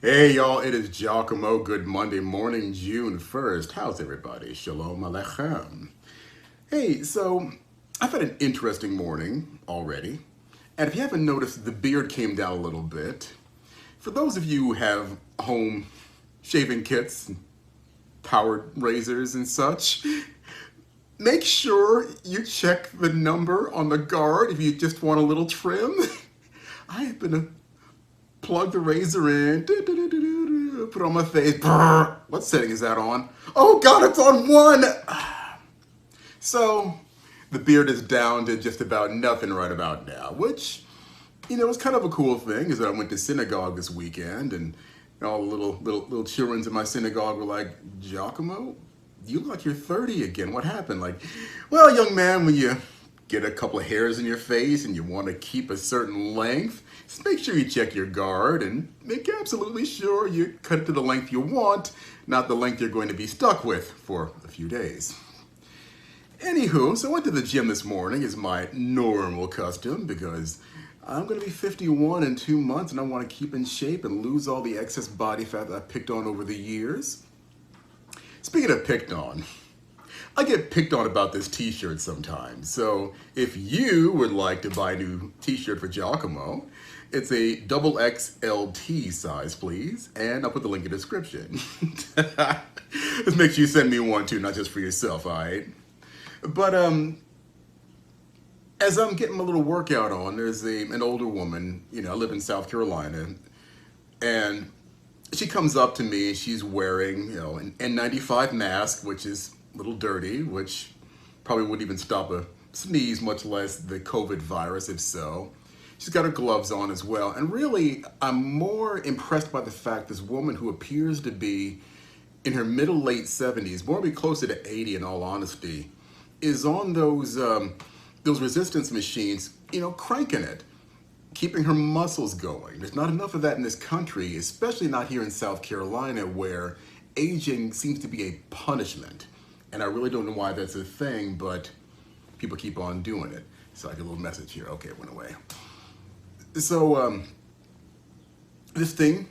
Hey y'all, it is Giacomo. Good Monday morning, June 1st. How's everybody? Shalom Aleichem. Hey, so I've had an interesting morning already. And if you haven't noticed, the beard came down a little bit. For those of you who have home shaving kits, powered razors, and such, make sure you check the number on the guard if you just want a little trim. I have been plug the razor in, put it on my face. Brr. What setting is that on? Oh God, it's on one. So the beard is down to just about nothing right about now, which is kind of a cool thing. Is that I went to synagogue this weekend, and all the little children in my synagogue were like, "Giacomo, you look like you're 30 again. What happened?" Like, well, young man, when you get a couple of hairs in your face and you want to keep a certain length, just make sure you check your guard and make absolutely sure you cut it to the length you want, not the length you're going to be stuck with for a few days. Anywho, so I went to the gym this morning as my normal custom because I'm going to be 51 in 2 months and I want to keep in shape and lose all the excess body fat that I picked on over the years. Speaking of picked on, I get picked on about this t-shirt sometimes. So if you would like to buy a new t-shirt for Giacomo, it's a double XLT size, please. And I'll put the link in the description. Just make sure you send me one too, not just for yourself, all right? But as I'm getting my little workout on, there's an older woman, I live in South Carolina, and she comes up to me, she's wearing, an N95 mask, which is a little dirty, which probably wouldn't even stop a sneeze, much less the COVID virus, if so. She's got her gloves on as well. And really, I'm more impressed by the fact this woman who appears to be in her middle late 70s, more be closer to 80 in all honesty, is on those resistance machines, cranking it, keeping her muscles going. There's not enough of that in this country, especially not here in South Carolina, where aging seems to be a punishment. And I really don't know why that's a thing, but people keep on doing it. So I get a little message here. Okay, it went away. So this thing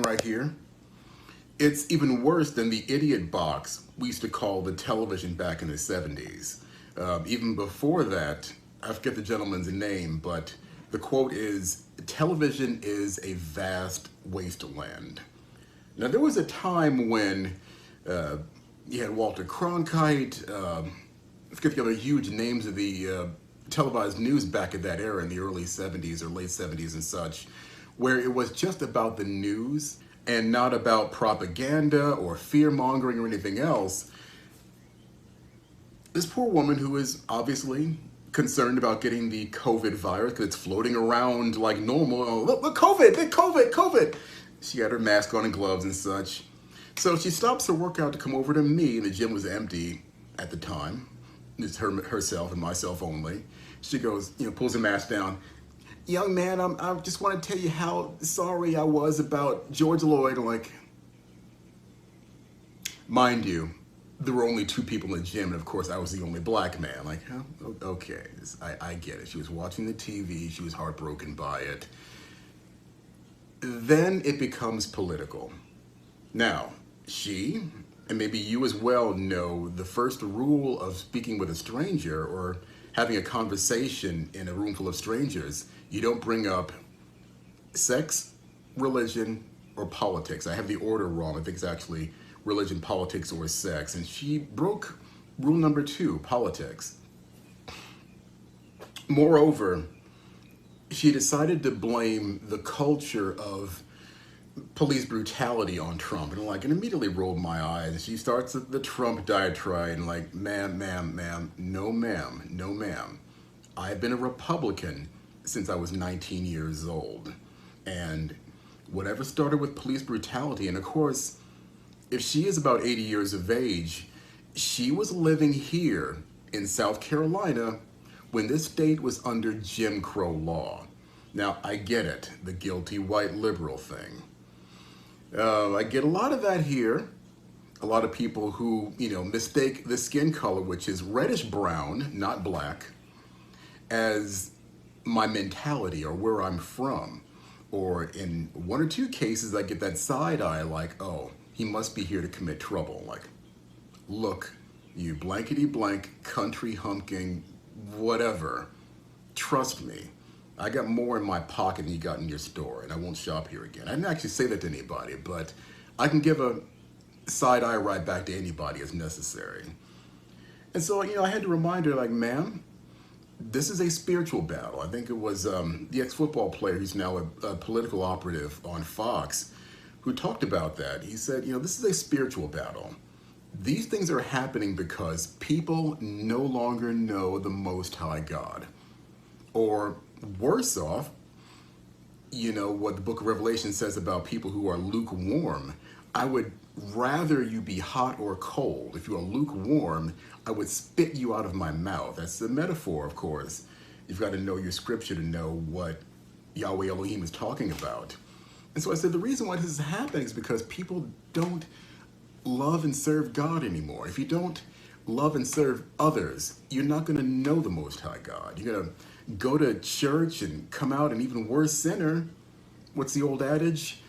right here, it's even worse than the idiot box we used to call the television back in the 70s. Even before that, I forget the gentleman's name, but the quote is, "Television is a vast wasteland." Now, there was a time when you had Walter Cronkite, I forget the other huge names of the televised news back in that era in the early 70s or late 70s and such, where it was just about the news and not about propaganda or fear-mongering or anything else. This poor woman who is obviously concerned about getting the COVID virus because it's floating around like normal. Oh, look, COVID, COVID. She had her mask on and gloves and such. So she stops her workout to come over to me, and the gym was empty at the time. It's herself and myself only. She goes, pulls her mask down. "Young man, I just want to tell you how sorry I was about George Floyd." I'm like, mind you, there were only two people in the gym, and of course I was the only black man. Like, oh, okay, I get it. She was watching the TV, she was heartbroken by it. Then it becomes political. Now, she, and maybe you as well, know the first rule of speaking with a stranger or having a conversation in a room full of strangers: you don't bring up sex, religion, or politics. I have the order wrong. I think it's actually religion, politics, or sex. And she broke rule number 2, politics. Moreover, she decided to blame the culture of police brutality on Trump. And it immediately rolled my eyes. She starts the Trump diatribe and like, ma'am, no ma'am. I've been a Republican since I was 19 years old. And whatever started with police brutality, and of course, if she is about 80 years of age, she was living here in South Carolina when this state was under Jim Crow law. Now, I get it, the guilty white liberal thing. I get a lot of that here. A lot of people who, mistake the skin color, which is reddish brown, not black, as my mentality or where I'm from. Or in one or two cases, I get that side eye like, oh, he must be here to commit trouble. Like, look, you blankety blank, country hunking, whatever. Trust me, I got more in my pocket than you got in your store, and I won't shop here again. I didn't actually say that to anybody, but I can give a side eye right back to anybody as necessary. And so, I had to remind her, like, ma'am, this is a spiritual battle. I think it was the ex-football player who's now a political operative on Fox who talked about that. He said, this is a spiritual battle. These things are happening because people no longer know the Most High God. Or worse off, what the book of Revelation says about people who are lukewarm. I would rather you be hot or cold. If you are lukewarm, I would spit you out of my mouth. That's a metaphor, of course. You've got to know your scripture to know what Yahweh Elohim is talking about. And so I said the reason why this is happening is because people don't love and serve God anymore. If you don't love and serve others, you're not going to know the Most High God. You're going to go to church and come out an even worse sinner. What's the old adage?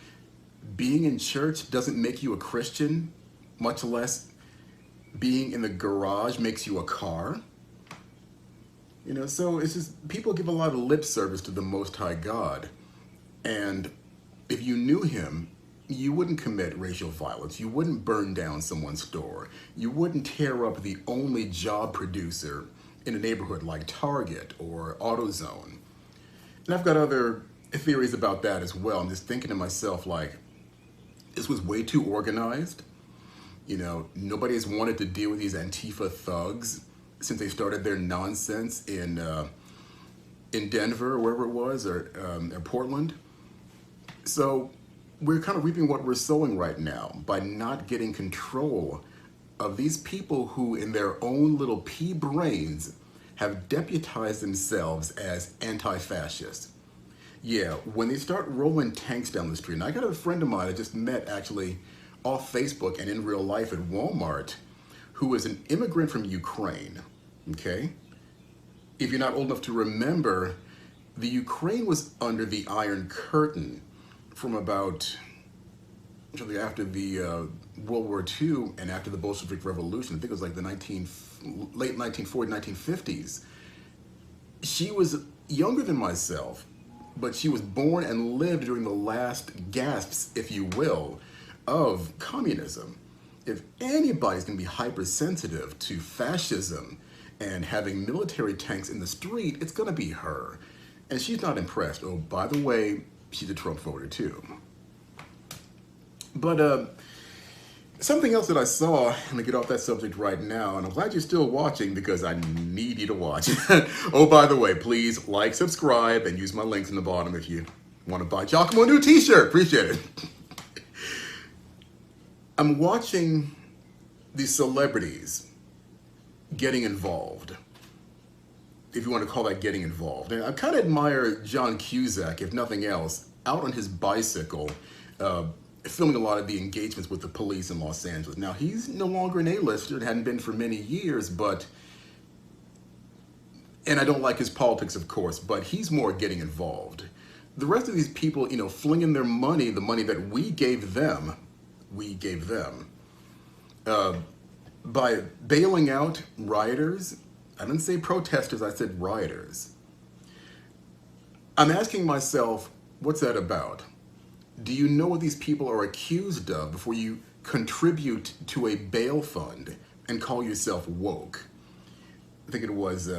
Being in church doesn't make you a Christian, much less being in the garage makes you a car. So it's just people give a lot of lip service to the Most High God. And if you knew him, you wouldn't commit racial violence. You wouldn't burn down someone's store. You wouldn't tear up the only job producer in a neighborhood like Target or AutoZone. And I've got other theories about that as well. I'm just thinking to myself, like, this was way too organized. Nobody has wanted to deal with these Antifa thugs since they started their nonsense in Denver or wherever it was, or Portland. So we're kind of reaping what we're sowing right now by not getting control of these people who, in their own little pea brains, have deputized themselves as anti-fascists. Yeah, when they start rolling tanks down the street, and I got a friend of mine I just met actually off Facebook and in real life at Walmart, who is an immigrant from Ukraine, okay? If you're not old enough to remember, the Ukraine was under the Iron Curtain from about after the World War II and after the Bolshevik Revolution. I think it was like the late 1940s, 1950s. She was younger than myself, but she was born and lived during the last gasps, if you will, of communism. If anybody's going to be hypersensitive to fascism and having military tanks in the street, it's going to be her. And she's not impressed. Oh, by the way, she's a Trump voter too. But something else that I saw, I'm going to get off that subject right now, and I'm glad you're still watching because I need you to watch. Oh, by the way, please like, subscribe, and use my links in the bottom if you want to buy Giacomo a new t-shirt. Appreciate it. I'm watching these celebrities getting involved, if you want to call that getting involved. And I kind of admire John Cusack, if nothing else, out on his bicycle, filming a lot of the engagements with the police in Los Angeles. Now, he's no longer an A-lister. It hadn't been for many years, and I don't like his politics, of course, but he's more getting involved. The rest of these people, flinging their money, the money that we gave them, by bailing out rioters. I didn't say protesters, I said rioters. I'm asking myself, what's that about? Do you know what these people are accused of before you contribute to a bail fund and call yourself woke? I think it was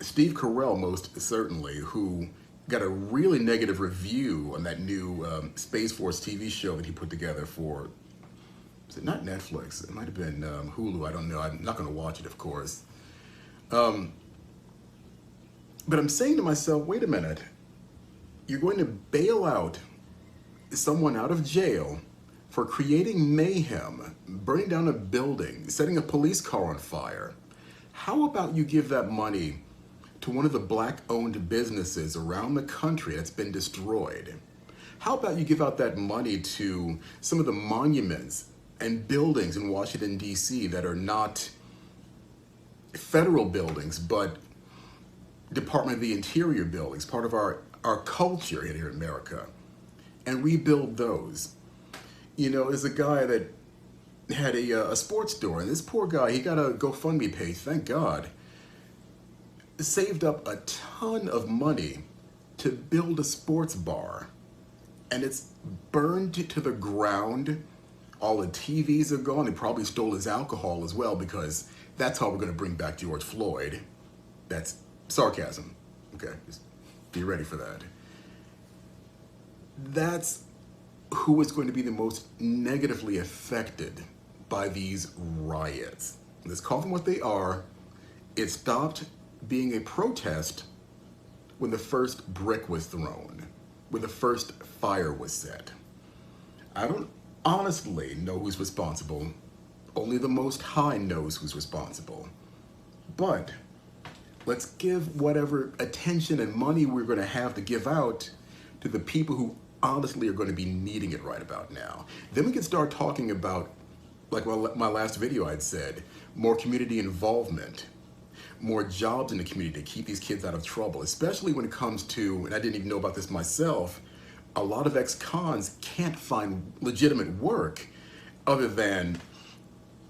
Steve Carell, most certainly, who got a really negative review on that new Space Force TV show that he put together for, was it not Netflix? It might have been Hulu, I don't know. I'm not going to watch it, of course. But I'm saying to myself, wait a minute. You're going to bail out someone out of jail for creating mayhem, burning down a building, setting a police car on fire. How about you give that money to one of the black-owned businesses around the country that's been destroyed? How about you give out that money to some of the monuments and buildings in Washington, D.C. that are not federal buildings, but Department of the Interior buildings, part of our our culture here in America and rebuild those. You know, there's a guy that had a sports store, and this poor guy, he got a GoFundMe page, thank God, saved up a ton of money to build a sports bar, and it's burned to the ground. All the TVs are gone. They probably stole his alcohol as well, because that's how we're going to bring back George Floyd. That's sarcasm. Okay, just be ready for that. That's who is going to be the most negatively affected by these riots. Let's call them what they are. It stopped being a protest when the first brick was thrown, when the first fire was set. I don't honestly know who's responsible. Only the Most High knows who's responsible. But let's give whatever attention and money we're going to have to give out to the people who honestly are going to be needing it right about now. Then we can start talking about, like my last video I'd said, more community involvement, more jobs in the community to keep these kids out of trouble, especially when it comes to, and I didn't even know about this myself, a lot of ex-cons can't find legitimate work other than,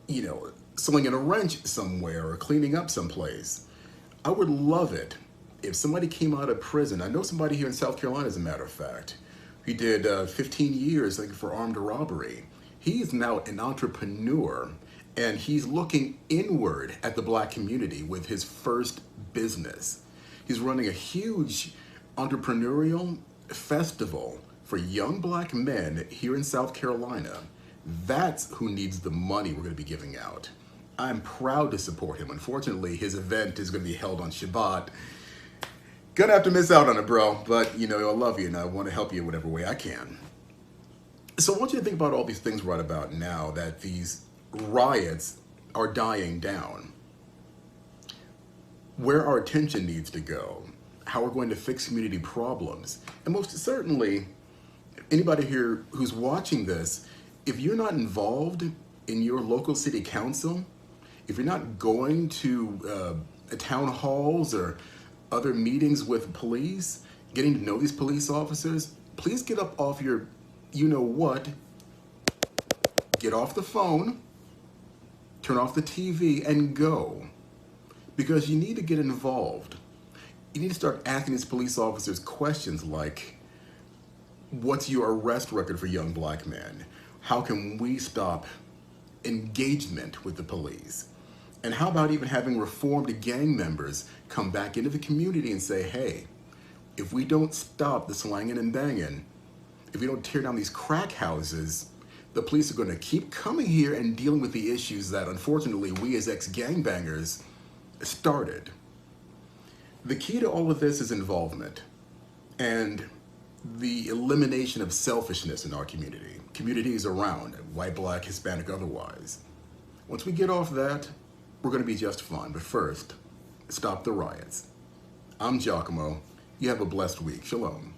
you know, slinging a wrench somewhere or cleaning up someplace. I would love it if somebody came out of prison. I know somebody here in South Carolina, as a matter of fact. He did 15 years, I think, for armed robbery. He is now an entrepreneur, and he's looking inward at the Black community with his first business. He's running a huge entrepreneurial festival for young Black men here in South Carolina. That's who needs the money we're going to be giving out. I'm proud to support him. Unfortunately, his event is going to be held on Shabbat. Gonna have to miss out on it, bro, but you know, I love you and I want to help you in whatever way I can. So I want you to think about all these things right about now, that these riots are dying down. Where our attention needs to go, how we're going to fix community problems. And most certainly, anybody here who's watching this, if you're not involved in your local city council, if you're not going to town halls or other meetings with police, getting to know these police officers, please get up off your you-know-what, get off the phone, turn off the TV, and go. Because you need to get involved. You need to start asking these police officers questions like, what's your arrest record for young Black men? How can we stop engagement with the police? And how about even having reformed gang members come back into the community and say, hey, if we don't stop the slanging and banging, if we don't tear down these crack houses, the police are going to keep coming here and dealing with the issues that, unfortunately, we as ex-gangbangers started. The key to all of this is involvement and the elimination of selfishness in our community. Communities around, white, Black, Hispanic, otherwise. Once we get off that, we're going to be just fine. But first, stop the riots. I'm Giacomo. You have a blessed week. Shalom.